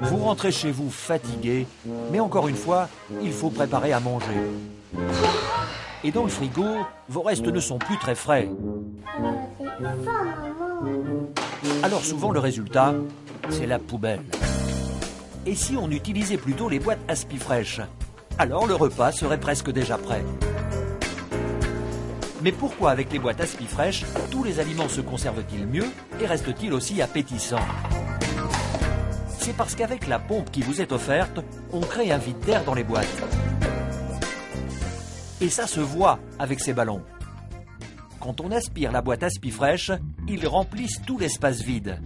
Vous rentrez chez vous fatigué, mais encore une fois, il faut préparer à manger. Et dans le frigo, vos restes ne sont plus très frais. C'est fort, maman. Alors souvent le résultat, c'est la poubelle. Et si on utilisait plutôt les boîtes Aspifresh? Alors le repas serait presque déjà prêt. Mais pourquoi avec les boîtes Aspifresh, tous les aliments se conservent-ils mieux et restent-ils aussi appétissants? C'est parce qu'avec la pompe qui vous est offerte, on crée un vide d'air dans les boîtes. Et ça se voit avec ces ballons. Quand on aspire la boîte Aspifresh, ils remplissent tout l'espace vide.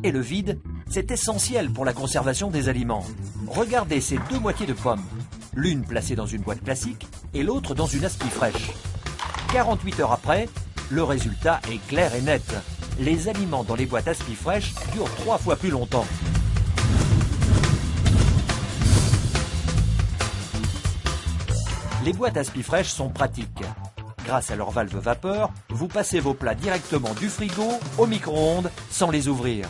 Et le vide, c'est essentiel pour la conservation des aliments. Regardez ces deux moitiés de pommes, l'une placée dans une boîte classique et l'autre dans une Aspifresh. 48 heures après, le résultat est clair et net. Les aliments dans les boîtes Aspifresh durent 3 fois plus longtemps. Les boîtes Aspifresh sont pratiques. Grâce à leur valve vapeur, vous passez vos plats directement du frigo au micro-ondes sans les ouvrir.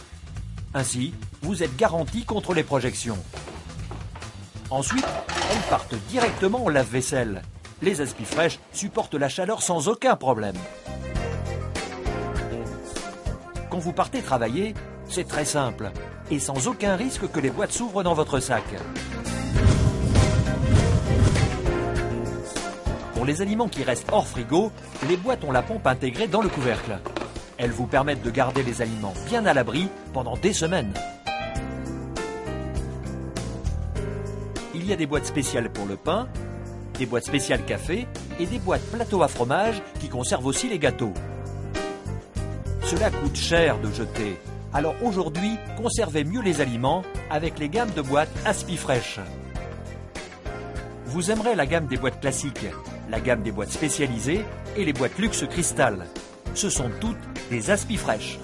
Ainsi, vous êtes garanti contre les projections. Ensuite, elles partent directement au lave-vaisselle. Les Aspifresh supportent la chaleur sans aucun problème. Quand vous partez travailler, c'est très simple et sans aucun risque que les boîtes s'ouvrent dans votre sac. Pour les aliments qui restent hors frigo, les boîtes ont la pompe intégrée dans le couvercle. Elles vous permettent de garder les aliments bien à l'abri pendant des semaines. Il y a des boîtes spéciales pour le pain, des boîtes spéciales café et des boîtes plateau à fromage qui conservent aussi les gâteaux. Cela coûte cher de jeter. Alors aujourd'hui, conservez mieux les aliments avec les gammes de boîtes Aspifresh. Vous aimerez la gamme des boîtes classiques, la gamme des boîtes spécialisées et les boîtes luxe cristal. Ce sont toutes des Aspifresh.